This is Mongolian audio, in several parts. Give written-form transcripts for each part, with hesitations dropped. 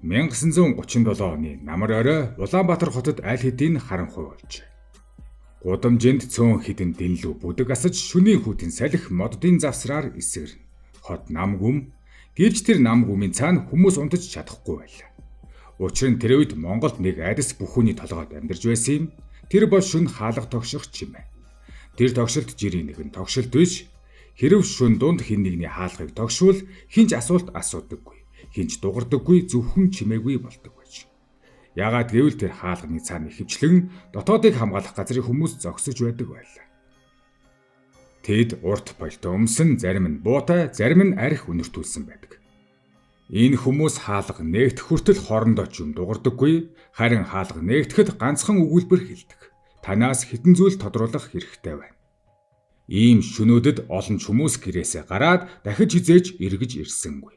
1937 оны намар орой Улаанбаатар хотод аль хэдийн харанхуй болжээ. Гудамжинд цөөн хідэн дэнлүү бүдэг асаж шөнийн хүүтэн салхи моддын завсраар эсгэрнэ. Хот нам гүм, гэвч тэр нам гүмийн цаана хүмүүс унтаж чадахгүй байлаа. Учир нь тэр үед Монголд нэг айдас бүхүүний толгойд амьдарч байсан юм. Тэр бол шүн хаалга тогших чимээ. Тэр тогшилт жирийн нэгэн тогшилт биш. Хэрв шүн дунд хин нэгний хаалгыг тогшвол хинч асуулт асуудаггүй. Хинч дугардаггүй, зөвхөн чимээгүй болдог байж. Яагаад гэвэл тэр хаалганы цаана ихэвчлэн дотоодыг хамгаалах газрын хүмүүс зогсож байдаг байлаа. Тэд урт пальто өмсөн, зарим нь буутай, зарим нь арх үнэртүүлсэн байдаг. Энэ хүмүүс хаалга нээгдэх хүртэл хоорондоо ч юм дугардаггүй, харин хаалга нээгдэхэд ганцхан өгүүлбэр хэлдэг. Танаас хитэн зүйл тодруулах хэрэгтэй байна. Ийм шөнөөдөд олон хүмүүс гэрээсээ гараад дахиж хизээж эргэж ирсэнгүй.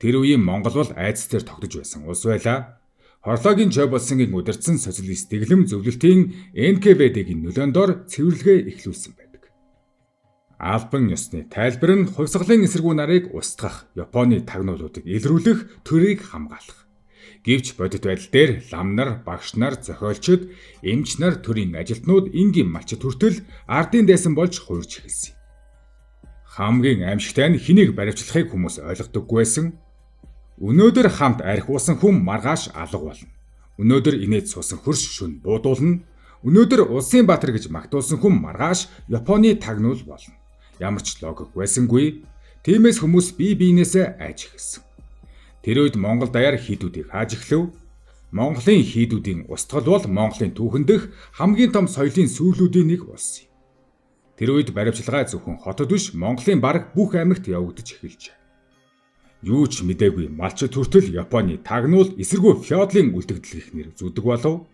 Тэр үеийн Монгол бол айдас дээр тогтож байсан улс байлаа. Хорлоогийн Жоболсонгийн удирдсан социалист дэглэм зөвлөлтийн НКВД-гийн нөлөөндор цэвэрлэгээ эхлүүлсэн байдаг. Албан ёсны тайлбар нь хувьсгалын эсэргүү нарыг устгах, Японы тагнуулуудыг илрүүлэх, төрийг хамгаалах. Гэвч бодит байдал дээр лам нар, багш нар, зохиолчид, эмч нар, төрийн ажилтнууд энгийн малчид хүртэл ардын дайсан болж хуурж эхэлсэн. Хамгийн аимшигтай нь хэнийг баривчлахыг хүмүүс ойлгодоггүй байсан. Өнөөдөр хамт арх уусан хүн маргааш алга болно. Өнөөдөр инээд суусан хөрш шүн буудуулна. Өнөөдөр улсын баатар гэж магтуулсан хүн маргааш Японы тагнуул болно. Ямар ч логик байсангүй. Тиймээс хүмүүс бие биенээсээ айж эхэлсэн. Тэр үед Монгол даяар хийдүүдийг хааж эхлэв. Монголын хийдүүдийн устгал бол Монголын түүхэн дэх хамгийн том соёлын сүүлүүдийн нэг болсон юм. Тэр үед баривчилгаа зөвхөн хотод биш, Монголын бараг бүх аймагт явагдаж эхэлжээ. Юу ч мэдээгүй малчид хүртэл Японы тагнуул эсэргүү феодлын үлдэгдэл гэхнэр зүдэг болов.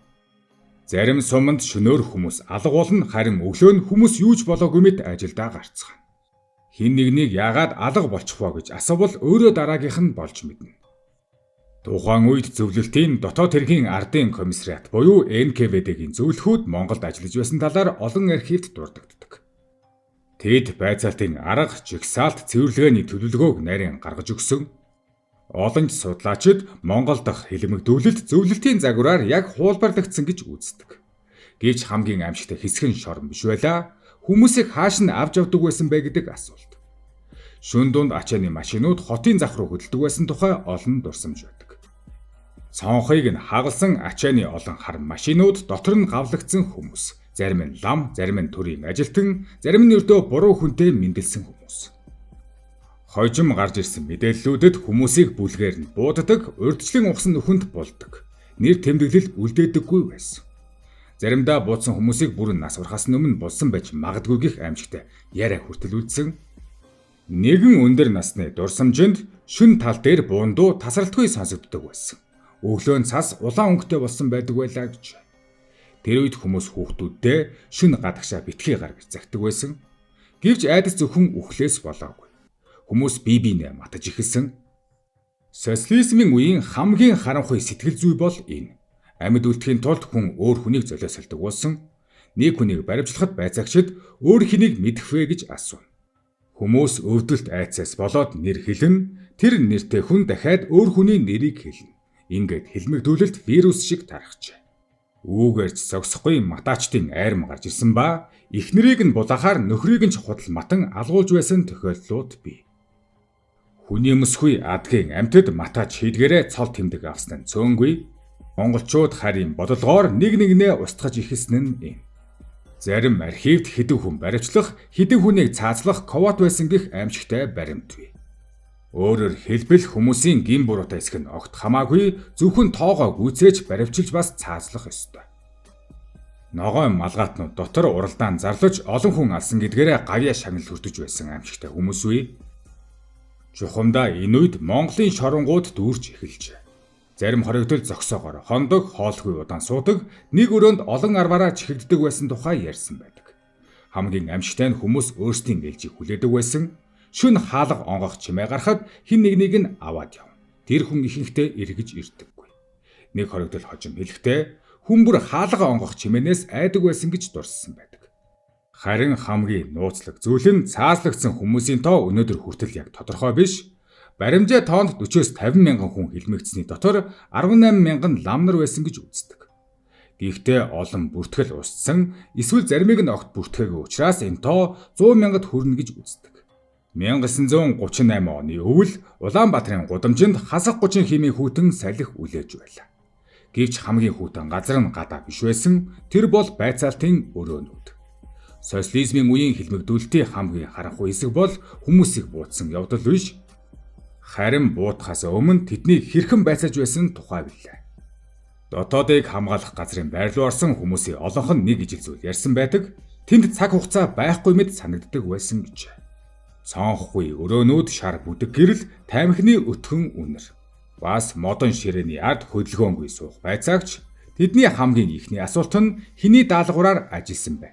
Зарим суманд шөнөөр хүмүүс алга болно, харин өглөө нь хүмүүс юу ч болоогүй мэт ажилдаа гарцгаана. Хин нэгнийг яагаад алга болчих вэ гэж асуувал өөрөө дараагийнх нь болж мэднэ. Тухайн үед зөвлөлтийн дотоод хэргийн ардын комиссариат буюу НКВД-гийн зөвлөхүүд Монголд ажиллаж байсан талаар олон архивд дурддагддаг. Тэд байцаалтын арга, жигсаалт, цэвэрлэгээний төлөвлөгөөг нарийн гаргаж өгсөн. Олон судлаачид Монгол дахь хэлмэгдүүлэлт зөвлөлтийн загвараар яг хуулбарлагдсан гэж үздэг. Гэвч хамгийн аимшигтай хэсэг нь шорон биш байлаа. Хүмүүсийг хааш нь авч явдаг байсан бэ гэдэг асуулт. Шүн дунд ачааны машинууд хотын зах руу хөдөлдөг байсан тухай олон дурсамж байдаг. Цонхыг нь хагалсан ачааны олон хар машинууд дотор нь гавлагдсан хүмүүс. Зарим нь лам, зарим нь төрийн ажилтан, зарим нь өрдөө буруу хүнтэй мэндэлсэн хүмүүс. Хожим гарч ирсэн мэдээллүүдэд хүмүүсийг бүлгээр нь бууддаг, урьдчилан ухсан нүхэнд булдаг. Нэр тэмдэглэл үлдээдэггүй байсан. Заримдаа буудсан хүмүүсийг бүрэн нас урахаас өмнө булсан байж магадгүй гэх аимшигтай яриа хүртэл үлдсэн. Нэгэн өндөр насны дурсамжинд шүн тал дээр буундуу тасралтгүй сонсогддог байсан. Өглөө нь цас улаан өнгөтэй болсон байдаг байлаа гэж. Тэр үед хүмүүс хүүхдүүддээ шүн гадагшаа битгий гар гэж загтдаг байсан. Гэвч айдас зөвхөн үхлээс болоогүй. Хүмүүс бие биенээ матаж эхэлсэн. Социализмын үеийн хамгийн харанхуй сэтгэл зүй бол энэ. Амьд үлдэхийн тулд хүн өөр хүнийг золиослдог болсон. Нэг хүнийг баривчлахад байцаагчид өөр хэнийг мэдэх вэ гэж асуув. Хүмүүс өвдөлт айцаас болоод нэр хэлнэ. Тэр нэртэй хүн дахиад өөр хүний нэрийг хэлнэ. Ингээд хэлмэгдүүлэлт вирус шиг тархжээ. Үүгээрч зогсохгүй матаачдын айрам гарч ирсэн ба эхнэрийг нь булаахаар нөхрийг нь ч худал матан алгуулж байсан тохиолдлууд бий. Хүний өмсгүй адгийн амьтад матаач хийдгээрээ цол тэмдэг авсан нь цөөнгүй. Монголчууд харийн бодлогоор нэг нэгнээ устгаж ихсэн нь юм. Зарим архивд хэдэн хүн баривчлах, хэдэн хүнийг цаацлах ковот байсан гэх аимшигтай баримт бий. Өөрөөр хэлбэл хүмүүсийн гин буруутай хэсэг нь огт хамаагүй зөвхөн тоогоо гүйцээж баривчилж бас цаазлах ёстой. Ногоон малгаатнууд дотор уралдаан зарлаж олон хүн алсан гэдгээрээ гавьяа шагнал хүртэж байсан аимшигтай хүмүүс үе. Чухамдаа энэ үед Монголын шоронгууд дүүрч эхэлжээ. Зарим хоригдол зогсоогоор хондог, хоолгүй удаан суудаг, нэг өрөөнд олон арваараа чихэгддэг байсан тухай ярьсан байдаг. Хамгийн аимшигтай нь хүмүүс өөрсдийн ээлжийг хүлээдэг байсан. Шүн хаалга онгох чимээ гарахад хин нэгнийг нь аваад яв. Тэр хүн ихэнхдээ эргэж ирдэггүй. Нэг хоригдол хожим хэлэхдээ хүн бүр хаалга онгох чимээнээс айдаг байсан гэж дурссан байдаг. Харин хамгийн нууцлаг зүйл нь цаазлагдсан хүмүүсийн тоо өнөөдөр хүртэл яг тодорхой биш. Баримжаа тоонд 40-с 50 мянган хүн хилмигдсэний дотор 18 мянган лам нар байсан гэж үздэг. Гэхдээ олон бүртгэл устсан, эсвэл заримыг нь огт бүртгээгүй учраас энэ тоо 100 мянгад хүрнэ гэж үздэг. 1938 оны өвөл Улаанбаатарын гудамжинд хасах 30 хэмээн хүүтэн салхи үлээж байлаа. Гэвч хамгийн хүүтэн газар нь гадаа биш байсан, тэр бол байцаалтын өрөөнүүд. Социализмын үеийн хилмигдүүлэлтийн хамгийн харанхуй хэсэг бол хүмүүсийг буутсан явдал биш, харин буутахаас өмнө тэднийг хэрхэн байцааж байсан тухай билээ. Дотоодыг хамгаалах газрын байр руу орсон хүмүүсийн олонх нь нэг ижил зүйл ярьсан байдаг. Тэнд цаг хугацаа байхгүй мэд санагддаг байсан гэж. Цонхгүй өрөөнүүд шар бүдэг гэрэл, тамхины өтгөн үнэр. Бас модон ширээний ард хөдөлгөөнгүй суух байцаагч. Тэдний хамгийн ихний асуулт нь хэний даалгавраар ажилласан бэ?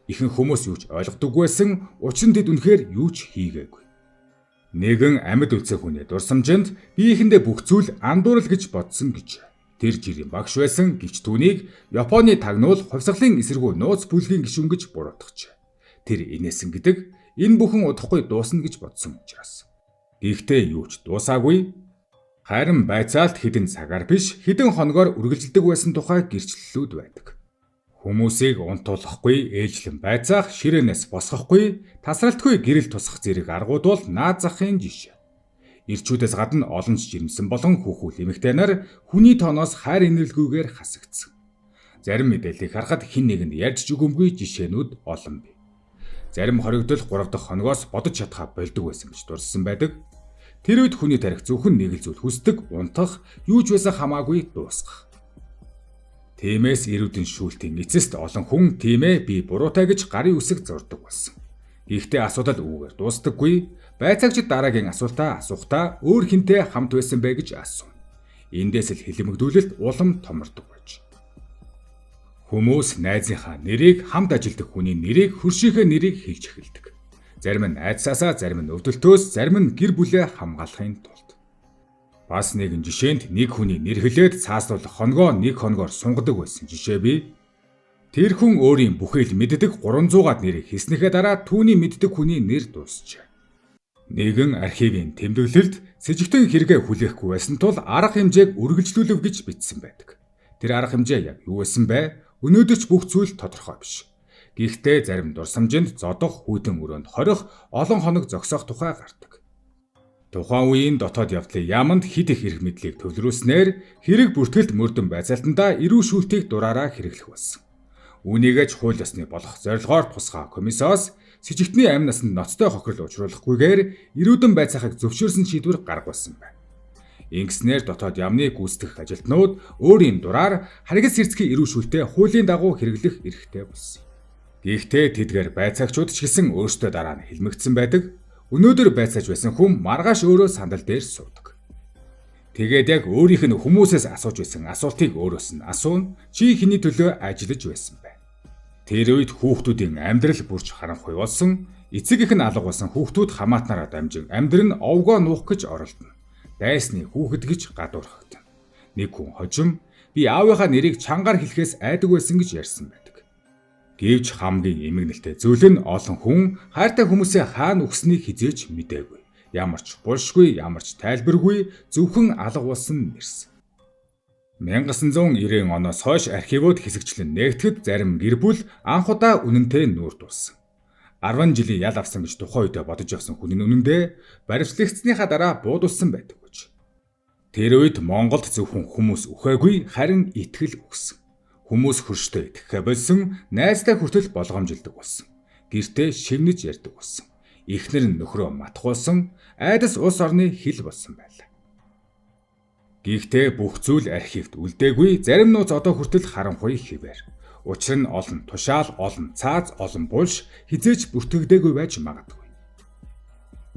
Ихэнх хүмүүс юу ч ойлгодоггүй байсан, учир нь тэд үнэхээр юу ч хийгээгүй. Нэгэн амьд үлцэх хүний дурсамжинд биеихэндээ бүх зүйл андуурал гэж бодсон гэж. Тэр жирийн багш байсан гэвч түүнийг Японы тагнуул хувьсгалын эсэргүү нууц бүлгийн гишүүн гэж буруутгаж. Тэр инээсэн гэдэг энэ бүхэн удахгүй дуусна гэж бодсон учраас. Гэхдээ юу ч дуусаагүй. Харин байцаалт хэдэн цагаар биш хэдэн хоногоор үргэлжилдэг байсан тухай гэрчлэлүүд байдаг. Хүмүүсийг унтуулахгүй, ээжлэн байцаах, ширээнээс босгохгүй, тасралтгүй гэрэл тусах зэрэг аргууд бол наад захын жишээ. Ирчүүдээс гадна олон жирэмсэн болон хүүхүүл эмэгтэй нар хүний тооноос хайр инэрлгүйгээр хасагдсан. Зарим мэдээллийг харахад хэн нэгэнд ярьж өгөмгүй жишээнүүд олон бий. Зарим хоригдол 3 дахь хоногоос бодож чадхаа болдог байсан гэж дурссан байдаг. Тэр үед хүний тарих зөвхөн нэг л зүйл хүсдэг, унтах, юу ч байсан хамаагүй дуусгах. Тиймээс эрүүдэн шүүлтийн эцэст олон хүн тиймээ би буруутай гэж гарын үсэг зурдаг болсон. Гэхдээ асуудал үүгээр дуустдаггүй. Байцаагчид дараагийн асуултаа асуухтаа өөр хинтээ хамт байсан бэ гэж асуув. Эндээс л хилмигдүүлэлт улам томордог байж. Хүмүүс найзынхаа нэрийг, хамт ажилладаг хүний нэрийг, хөршийнхээ нэрийг хэлж эхэлдэг. Зарим нь айдсаасаа, зарим нь өвдөлтөөс, зарим нь гэр бүлээ хамгаалахын тулд. Бас нэгэн жишээнд нэг хүний нэр хэлээд цааслуулах хоногоо нэг хоногоор сунгадаг байсан жишээ бий. Тэр хүн өөрийн бүхэл мэддэг 300-аад нэрийг хийснийхээ дараа түүний мэддэг хүний нэр дуусчээ. Нэгэн архивын тэмдэглэлд сэжигтэн хэрэгэ хүлээхгүй байсан тул арга хэмжээг үргэлжлүүлэв гэж бичсэн байдаг. Тэр арга хэмжээ яг юу байсан бэ? Өнөөдөр ч бүх зүйл тодорхой биш. Гэхдээ зарим дурсамжинд зодох, хүйтэн өрөөнд хорих, олон хоног зогсоох тухай гардаг. Тухайн үеийн дотоод явдлын яамд хит их эрх мэдлийг төвлөрүүлснээр хэрэг бүртгэлд мөрдөн байцаалтандаа эрүү шүүлтийг дураараа хэрэглэх болсон. Үүнийгэж хууль ёсны болох зорилгоор тусгай комиссоос сэжигтний амь насанд ноцтой хохирол учруулахгүйгээр эрүүдэн байцаахыг зөвшөөрсөн шийдвэр гаргуулсан байна. Ингэснээр дотоод яамны гүйцэтгэх ажилтнууд өөрийн дураар харгас хэрцгий эрүү шүүлтээ хуулийн дагуу хэрэглэх эрхтэй болсон. Гэхдээ тэдгээр байцаагчид ч гэсэн өөрсдөө дараа нь хилмигдсэн байдаг. Өнөөдөр байцааж байсан хүн маргааш өөрөө сандал дээр суудаг. Тэгээд яг өөрийнх нь хүмүүсээс асууж байсан асуултыг өөрөөс нь асууна. Чи хэний төлөө ажиллаж байсан бэ? Тэр үед хүүхдүүдийн амьдрал бүрч харанхуй болсон. Эцэг их нь алга болсон хүүхдүүд хамаатнараа дамжин амьдрал нь овгоо нуух гэж оролдоно. Дайсны хүүхэд гэж гадуурхагдана. Нэг хүн хожим би аавынхаа нэрийг чангаар хэлэхээс айдаг байсан гэж ярьсан байдаг. Гэвч хамгийн эмгэнэлтэй зүйл нь олон хүн хайртай хүмүүсээ хаана өгснийг хизээж мэдээгүй. Ямар ч булшгүй, ямар ч тайлбаргүй зөвхөн алга болсон нэрс. 1990 оноос хойш архивууд хэсэгчлэн нээгдэхэд зарим гэр бүл анх удаа үнэнтэй нүүр тулсан. 10 жилийн ял авсан гэж тухайн үедээ бодож явсан хүний үнэндээ баримтлагдсныхаа дараа буудулсан байдаг гэж. Тэр үед Монголд зөвхөн хүмүүс үхээгүй харин итгэл өгсөн. Хүмүүс хөрштэй итгэхэ болсон, найзтай хүртэл болгоомжилдог болсон. Гэртээ шивнэж ярьдаг болсон. Эхнэр нь нөхрөө матхуулсан, айдас улс орны хил болсон байлаа. Гэхдээ бүх зүйл архивд үлдээгүй, зарим нууц одоо хүртэл харанхуй хэвээр. Учир нь олон тушаал, олон цааз, олон булш хизээж бүртгэгдээгүй байж магадгүй.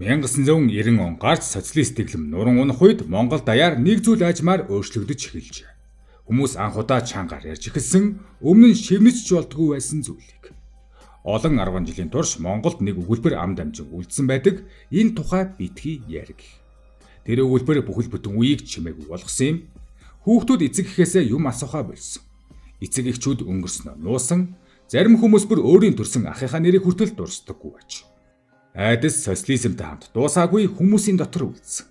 1990 он гарч социалист дэглэм нуран унах үед Монгол даяар нэг зүйл аажмаар өөрчлөгдөж эхэлжээ. Хүмүүс анх удаа чангаар ярьж эхэлсэн, өмнө нь шивнэж ч болдгүй байсан зүйлийг. Олон 10 жилийн турш Монголд нэг өгүүлбэр ам дамжин үлдсэн байдаг. Энэ тухай битгий яриг. Тэр өгүүлбэр бүхэл бүтэн үеийг чимээгүй болгосон юм. Хүүхдүүд эцэг эхээсээ юм асуухаа болсон. Эцэг эхчүүд өнгөрснөө нуусан, зарим хүмүүс бүр өөрийн төрсөн ахыхаа нэрийг хүртэл дурсдаггүй байж. Айдас социализмтай хамт дуусаагүй хүмүүсийн дотор үлдсэн.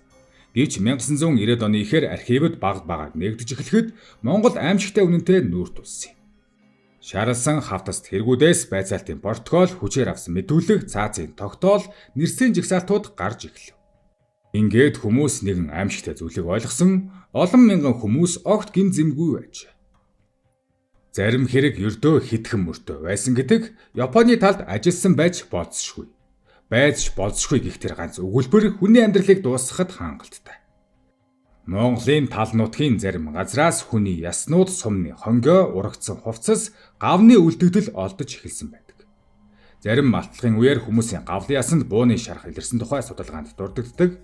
Гэвч 1990-ад оны ихэр архивд баг нэгдэж эхлэхэд Монгол аймшигтай үнэнтэй нүүр тулсан юм. Шаарлсан хавтаст хэрэгүүдээс байцаалтын протокол, хүчээр авсан мэдүүлэг, цаазын тогтоол, нэрсийн жигсаалтууд гарч эхлэв. Ингээд хүмүүс нэгэн аймшигтай зүйлийг ойлгосон, олон мянган хүмүүс огт гин зэмгүй байж. Зарим хэрэг ердөө хитгэн мөртөө байсан гэдэг Японы талд ажилласан байж болцсохгүй. Байж болцсохгүй гэх тэр ганц өгүүлбэр хүний амьдралыг дуусгахад хангалттай. Монголын тал нутгийн зарим газраас хүний яснууд сумны хонгой урагдсан хувцас гавны үлдэгдэл олдож эхэлсэн байдаг. Зарим малтлагын үеэр хүмүүсийн гавлын ясанд бууны шарх илэрсэн тухай судалгаанд дурддагддаг.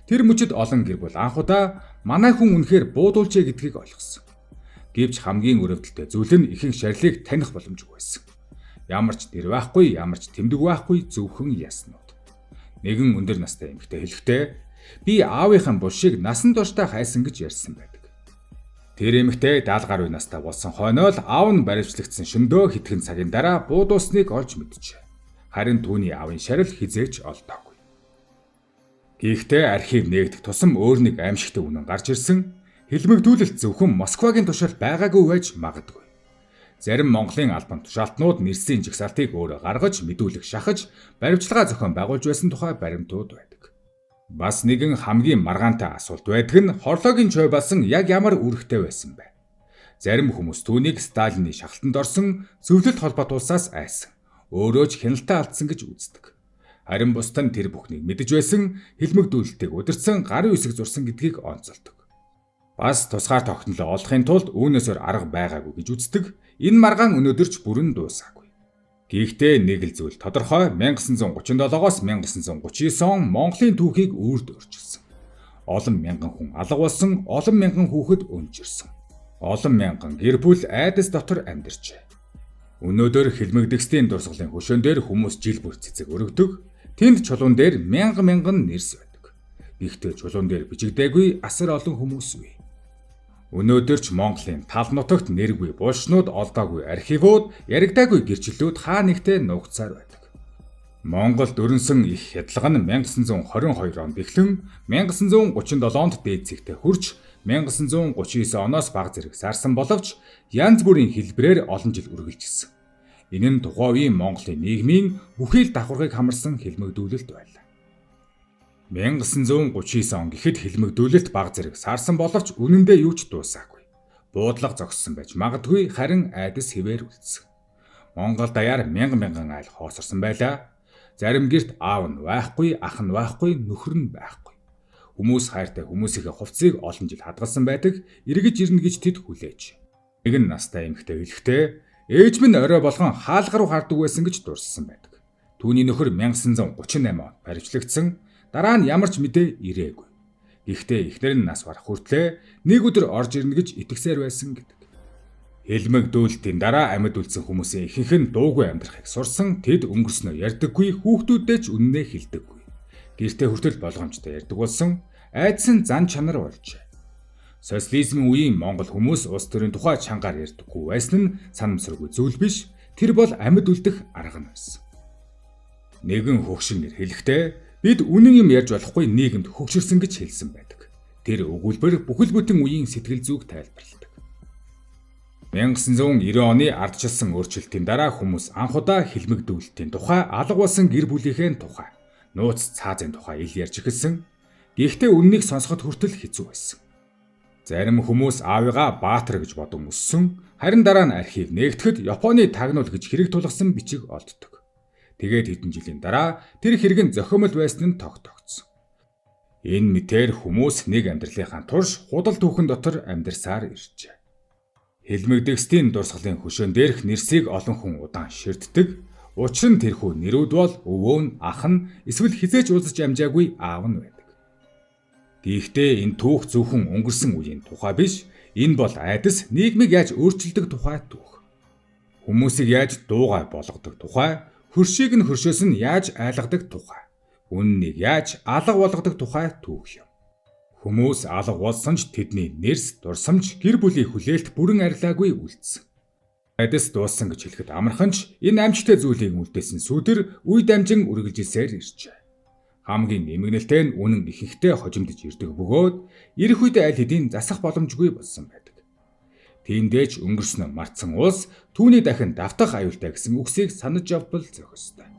Тэр мөчид олон гэр бүл анхудаа манай хүн үнэхээр буудуулжээ гэдгийг ойлгосон. Гэвч хамгийн өрөвдөлтэй зүйл нь ихэнх шарилыг таних боломжгүй байсан. Ямар ч нэр байхгүй, ямар ч тэмдэг байхгүй зөвхөн яснууд. Нэгэн өндөр настай эмэгтэй хэлэхдээ би аавынхан булшийг насан туршдаа хайсан гэж ярьсан байдаг. Тэр эмэгтэй 70 гаруй настай болсон хойноо л аав нь баривчлагдсан шөндөө хэдхэн цагийн дараа буудуусныг олж мэджээ. Харин түүний аавын шарил хизээч олдоогүй. Гэхдээ архив нээгдэх тусам өөр нэг аимшигтай үнэн гарч ирсэн. Хэлмэгдүүлэлт зөвхөн Москвагийн тушаал байгаагүй байж магадгүй. Зарим Монголын албан тушаалтнууд нэрсийн жигсаалтыг өөрөө гаргаж, мэдүүлэг шахаж, баримтчилгаа зохион байгуулж байсан тухай баримтууд байдаг. Бас нэгэн хамгийн маргаантай асуулт байдаг нь хорлоогийн чой болсон яг ямар үүрэгтэй байсан бэ? Зарим хүмүүс түүнийг Сталины шахалтанд орсон зөвлөлт холбоотуулсаас айсан. Өөрөө ч хяналтаа алдсан гэж үздэг. Харин бусд нь тэр бүхнийг мэдэж байсан, хэлмэгдүүлэлтийг удирдсан, гарын үсэг зурсан гэдгийг онцолдог. Бас тусгаар тогтнолоо олохын тулд үүнээсээр арга байгаагүй гэж үздэг. Энэ маргаан өнөөдөр ч бүрэн дуусаагүй. Гэхдээ нэг л зүйл тодорхой 1937-оос 1939 он Монголын түүхийг үрд өөрчилсөн. Олон мянган хүн алга болсон, олон мянган хүүхэд өнжирсэн. Олон мянган гэр бүл айдас дотор амьдарчээ. Өнөөдөр хэлмэгдэхсдийн дурсгалын хөшөөн дээр хүмүүс жил бүр цэцэг өргөдөг. Тэнд чулуун дээр мянган нэрс байдаг. Гэхдээ чулуун дээр бичигдээгүй асар олон хүмүүс үе. Өнөөдөр ч Монголын тал нутагт нэргүй булшнууд, олдоогүй архивууд, яригдаагүй гэрчлэлүүд хаа нэгтээ нуугдсаар байдаг. Монголд өрнсөн их хядлага нь 1922 онд эхлэн 1937-онд дээд зэгтээ хүрч 1939 оноос бага зэрэг сарсан боловч янз бүрийн хэлбэрээр олон жил үргэлжилсэн. Энэ нь тухайн үеийн Монголын нийгмийн бүхий л давхаргыг хамарсан хэлмэгдүүлэлт байлаа. 1939 он гэхэд хэлмэгдүүлэлт бага зэрэг саарсан боловч үнэндээ юу ч дуусаагүй. Буудлага зогссон байж магадгүй, харин айдас хэвээр үлдсэн. Монгол даяар мянган айл хоосорсон байлаа. Зарим гэрт аав нь байхгүй, ах нь байхгүй, нөхөр нь байхгүй. Хүмүүс хайртай хүмүүсийнхээ хувцсыг олон жил хадгалсан байдаг, эргэж ирнэ гэж тэд хүлээж. Нэгэн настай эмэгтэй хэлэхдээ ээж минь орой болгон хаалга руу хардаг байсан гэж дурссан байдаг. Түүний нөхөр 1938 онд баривчлагдсан. Дараа нь ямар ч мэдээ ирээгүй. Гэхдээ эхнэр нь нас барах хүртлээр нэг өдөр орж ирнэ гэж итгэсээр байсан гэдэг. Хэлмэгдүүлэлтийн дараа амьд үлдсэн хүмүүсийн ихэнх нь дуугүй амьдрахыг сурсан, тэд өнгөрснөө ярьдаггүй, хүүхдүүдтэй ч үннээ хэлдэггүй. Гэртээ хүртэл болгоомжтой ярьдаг болсон, айдсан зан чанар болжээ. Социализмын үеийн Монгол хүмүүс улс төрийн тухай чангаар ярьдаггүй байсан нь санамсаргүй зүйл биш, тэр бол амьд үлдэх арга нь байсан. Нэгэн хөгшин нэр хэлэхдээ бид үнэн юм ярьж болохгүй нийгэмд хөгшөрсөн гэж хэлсэн байдаг. Тэр өгүүлбэр бүхэл бүтэн үеийн сэтгэл зүйг тайлбарладаг. 1990 оны ардчилсан өөрчлөлтийн дараа хүмүүс анхудаа хэлмэгдүүлэлтийн тухай, алга болсон гэр бүлийнхээ тухай, нууц цаазын тухай ил ярьж эхэлсэн. Гэхдээ үннийг сонсоход хүртэл хэцүү байсан. Зарим хүмүүс аавыгаа баатар гэж бодон өссөн, харин дараа нь архив нээгдэхэд Японы тагнуул гэж хэрэг тулгасан бичиг олддог. Тэгээд хэдэн жилийн дараа тэр хэрэг нь зохиомол байсан нь тогтогдсон. Энэ мэтээр хүмүүс нэг амьдралынхаа турш худал түүхэн дотор амьдарсаар иржээ. Хэлмэгдэхсдийн дурсгалын хөшөөн дээрх нэрсийг олон хүн удаан ширддэг. Учир нь тэрхүү нэрүүд бол өвөө нь, ах нь, эсвэл хизээч уулзаж амжаагүй аав нь байдаг. Гэхдээ энэ түүх зөвхөн өнгөрсөн үеийн тухай биш, энэ бол айдас нийгмийг яаж өөрчилдөг тухай түүх. Хүмүүсийг яаж дуугай болгодог тухай, хөршийг нь хөршөөс нь яаж айлгадаг тухай, үннийг яаж алга болгодог тухай түүх юм. Хүмүүс алга болсон ч тэдний нэрс, дурсамж, гэр бүлийн хүлээлт бүрэн арилаагүй үлдсэн. Айдас дууссан гэж хэлэхэд амархан ч энэ амжигтай зүйлийг үлдээсэн сүдэр үе дамжин үргэлжилсээр иржээ. Хамгийн нэмэгнэлтэй нь үнэн ихэнхдээ хожимдож ирдэг бөгөөд ирэх үед аль хэдийн засах боломжгүй болсон байдаг. Тиймдээч өнгөрсөн нь мартсан улс түүний дахин давтах аюултай гэсэн үгсийг санаж явбал зохистой.